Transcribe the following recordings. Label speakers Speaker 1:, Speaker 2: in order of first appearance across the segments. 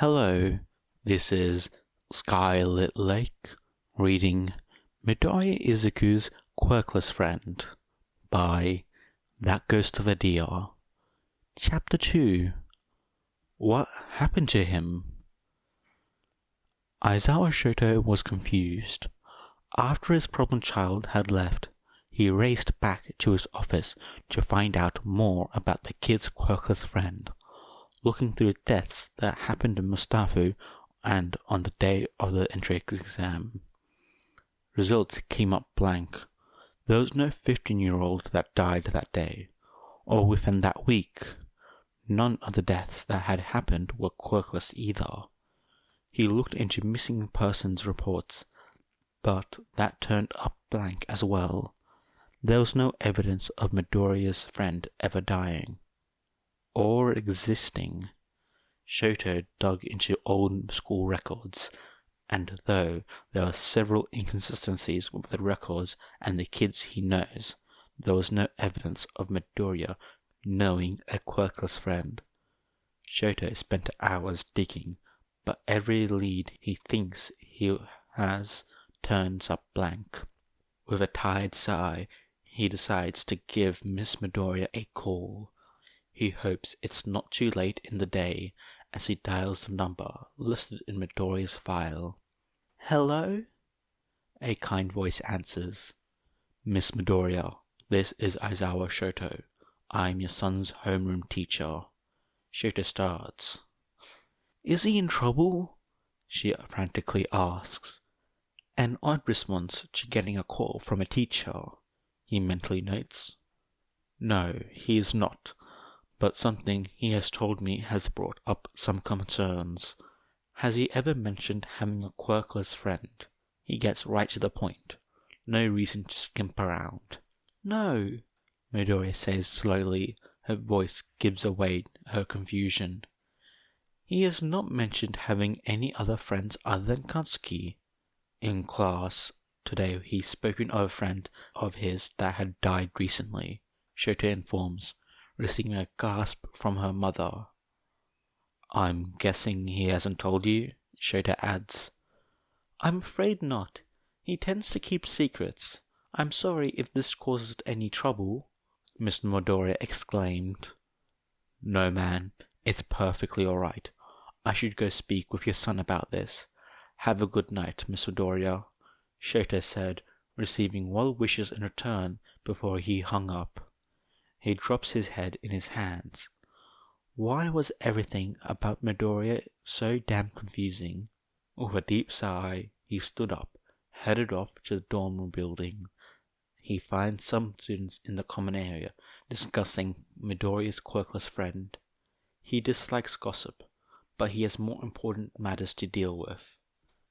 Speaker 1: Hello, this is Skylit Lake reading Midoriya Izuku's Quirkless Friend by That Ghost of a Deer. Chapter 2. What happened to him? Aizawa Shoto was confused. After his problem child had left, he raced back to his office to find out more about the kid's quirkless friend. Looking through the deaths that happened in Mustafa and on the day of the entrance exam. Results came up blank. There was no 15-year-old that died that day, or within that week. None of the deaths that had happened were quirkless either. He looked into missing persons reports, but that turned up blank as well. There was no evidence of Midoriya's friend ever dying or existing. Shoto dug into old school records, and though there are several inconsistencies with the records and the kids he knows, there was no evidence of Midoriya knowing a quirkless friend. Shoto spent hours digging, but every lead he thinks he has turns up blank. With a tired sigh, he decides to give Miss Midoriya a call. He hopes it's not too late in the day as he dials the number listed in Midoriya's file. "Hello?" A kind voice answers. "Miss Midoriya, this is Aizawa Shoto. I'm your son's homeroom teacher." Shoto starts. "Is he in trouble?" she frantically asks. An odd response to getting a call from a teacher, he mentally notes. "No, he is not. But something he has told me has brought up some concerns. Has he ever mentioned having a quirkless friend?" He gets right to the point. No reason to skimp around. "No," Midoriya says slowly. Her voice gives away her confusion. "He has not mentioned having any other friends other than Katsuki. In class today he's spoken of a friend of his that had died recently," Shoto informs, receiving a gasp from her mother. "I'm guessing he hasn't told you?" Shoto adds. "I'm afraid not. He tends to keep secrets. I'm sorry if this causes any trouble," Miss Midoriya exclaimed. "No, man, it's perfectly alright. I should go speak with your son about this. Have a good night, Miss Midoriya," Shoto said, receiving well wishes in return before he hung up. He drops his head in his hands. Why was everything about Midoriya so damn confusing? With a deep sigh, he stood up, headed off to the dorm building. He finds some students in the common area discussing Midoriya's quirkless friend. He dislikes gossip, but he has more important matters to deal with.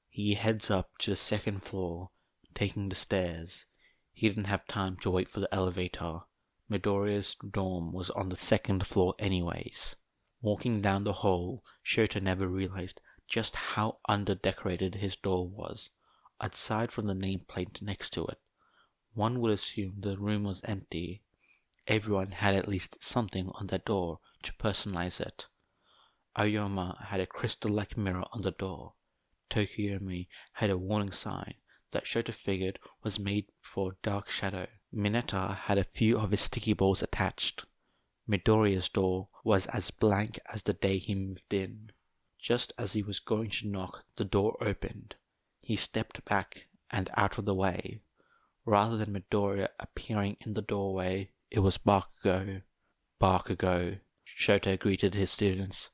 Speaker 1: He heads up to the second floor, taking the stairs. He didn't have time to wait for the elevator. Midoriya's dorm was on the second floor anyways. Walking down the hall, Shoto never realized just how under-decorated his door was. Aside from the nameplate next to it, one would assume the room was empty. Everyone had at least something on their door to personalize it. Aoyama had a crystal-like mirror on the door. Tokyomi had a warning sign that Shoto figured was made for dark shadow. Mineta had a few of his sticky balls attached. Midoriya's door was as blank as the day he moved in. Just as he was going to knock, the door opened. He stepped back and out of the way. Rather than Midoriya appearing in the doorway, it was Bakugo. "Bakugo," Shoto greeted his students.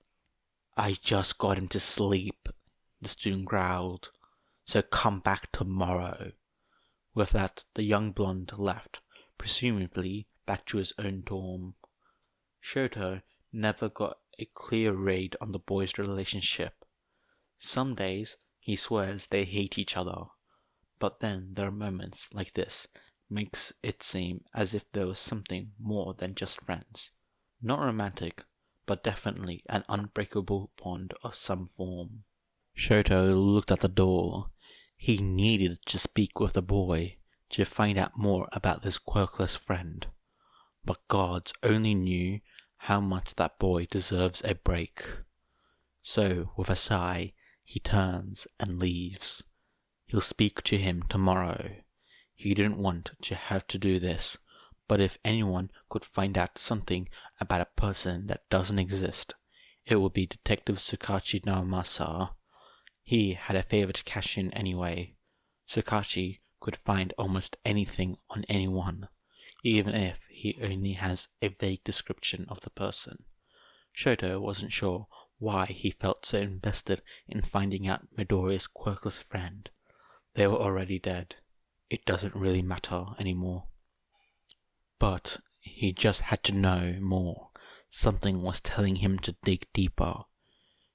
Speaker 1: "I just got him to sleep," the student growled. "So come back tomorrow." With that, the young blonde left, presumably back to his own dorm. Shoto never got a clear read on the boys' relationship. Some days he swears they hate each other, but then there are moments like this makes it seem as if there was something more than just friends. Not romantic, but definitely an unbreakable bond of some form. Shoto looked at the door. He needed to speak with the boy to find out more about this quirkless friend. But gods only knew how much that boy deserves a break. So, with a sigh, he turns and leaves. He'll speak to him tomorrow. He didn't want to have to do this, but if anyone could find out something about a person that doesn't exist, it would be Detective Tsukachi Naomasa. He had a favor to cash in anyway. Tsukachi could find almost anything on anyone, even if he only has a vague description of the person. Shoto wasn't sure why he felt so invested in finding out Midoriya's quirkless friend. They were already dead. It doesn't really matter anymore. But he just had to know more. Something was telling him to dig deeper.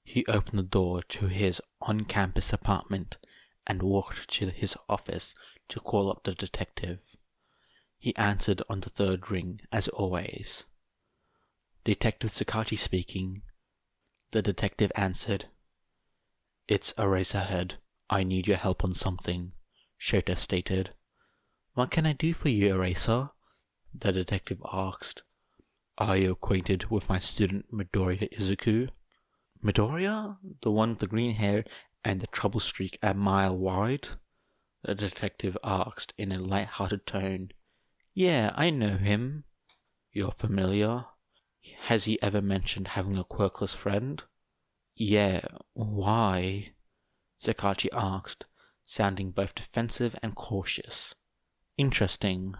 Speaker 1: He opened the door to his on-campus apartment and walked to his office to call up the detective. He answered on the third ring, as always. Detective Tsukachi speaking. The detective answered. It's Eraserhead. I need your help on something, Shota stated. What can I do for you, Eraser? The detective asked. Are you acquainted with my student Midoriya Izuku? Midoriya? The one with the green hair and the trouble streak a mile wide? The detective asked in a light-hearted tone. Yeah, I know him. You're familiar? Has he ever mentioned having a quirkless friend? Yeah, why? Tsukachi asked, sounding both defensive and cautious. Interesting.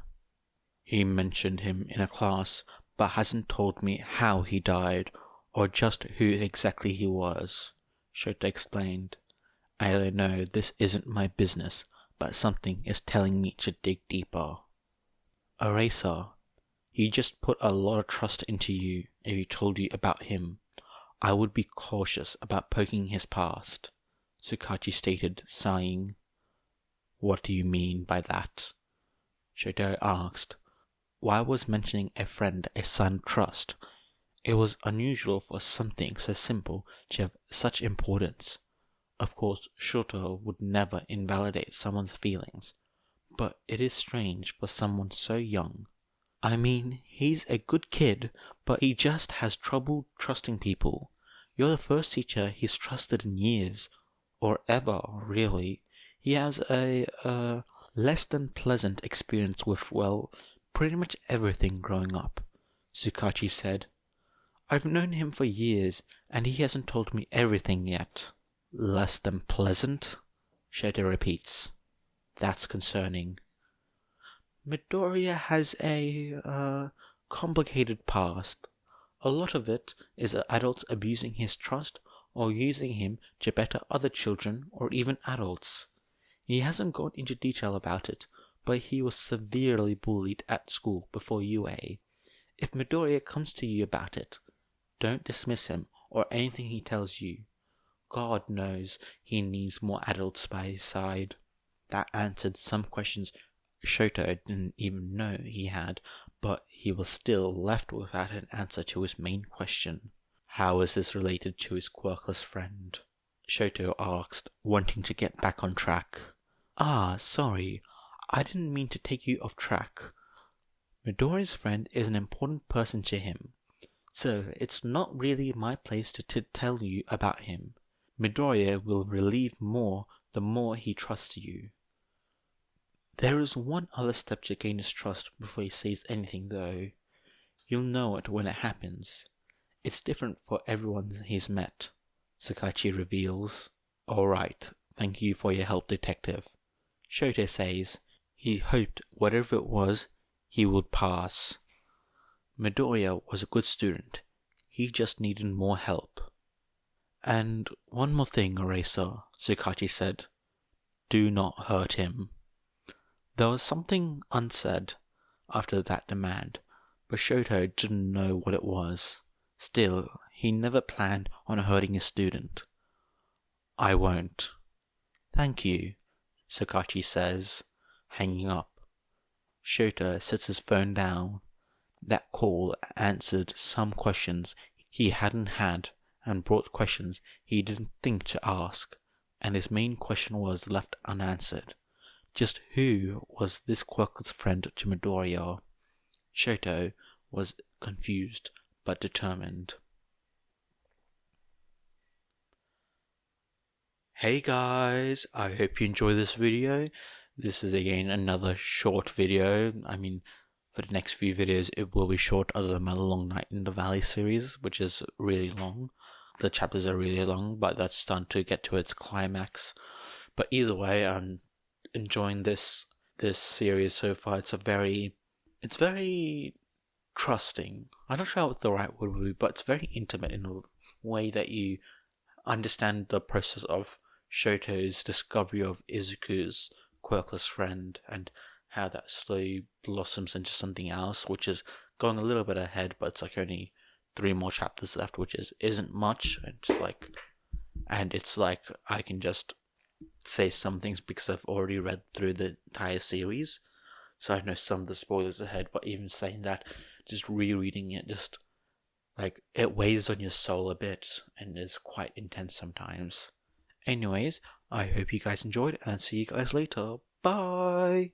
Speaker 1: He mentioned him in a class, but hasn't told me how he died, or just who exactly he was, Shota explained. I don't know, this isn't my business, but something is telling me to dig deeper. Eraser, he just put a lot of trust into you. If he told you about him, I would be cautious about poking his past, Tsukachi stated, sighing. What do you mean by that? Shoto asked. Why was mentioning a friend a sign of trust? It was unusual for something so simple to have such importance. Of course, Shoto would never invalidate someone's feelings, but it is strange for someone so young. I mean, he's a good kid, but he just has trouble trusting people. You're the first teacher he's trusted in years, or ever, really. He has a less than pleasant experience with, well, pretty much everything growing up, Tsukachi said. I've known him for years, and he hasn't told me everything yet. Less than pleasant? Shoto repeats. That's concerning. Midoriya has a complicated past. A lot of it is adults abusing his trust or using him to better other children or even adults. He hasn't gone into detail about it, but he was severely bullied at school before UA. If Midoriya comes to you about it, don't dismiss him or anything he tells you. God knows he needs more adults by his side. That answered some questions Shoto didn't even know he had, but he was still left without an answer to his main question. How is this related to his quirkless friend? Shoto asked, wanting to get back on track. Sorry, I didn't mean to take you off track. Midoriya's friend is an important person to him, so it's not really my place to tell you about him. Midoriya will relieve more the more he trusts you. There is one other step to gain his trust before he says anything, though. You'll know it when it happens. It's different for everyone he's met, Tsukachi reveals. Alright, thank you for your help, detective. Shoto says he hoped whatever it was, he would pass. Midoriya was a good student. He just needed more help. And one more thing, Eraser, Tsukachi said. Do not hurt him. There was something unsaid after that demand, but Shoto didn't know what it was. Still, he never planned on hurting his student. I won't. Thank you, Tsukachi says, hanging up. Shoto sets his phone down. That call answered some questions he hadn't had and brought questions he didn't think to ask, and his main question was left unanswered. Just who was this quirkless friend to Midoriya? Shoto was confused but determined. Hey guys, I hope you enjoy this video. This is again another short video. I mean, for the next few videos it will be short other than my Long Night in the Valley series, which is really long. The chapters are really long, but that's starting to get to its climax. But either way, I'm enjoying this series so far. It's very trusting. I'm not sure what the right word would be, but it's very intimate in a way that you understand the process of Shoto's discovery of Izuku's quirkless friend and how that slowly blossoms into something else, which is going a little bit ahead, but it's like only 3 more chapters left, which isn't much. It's like I can just say some things because I've already read through the entire series, so I know some of the spoilers ahead. But even saying that, just rereading it, just like it weighs on your soul a bit and is quite intense sometimes. Anyways, I hope you guys enjoyed and I'll see you guys later. Bye!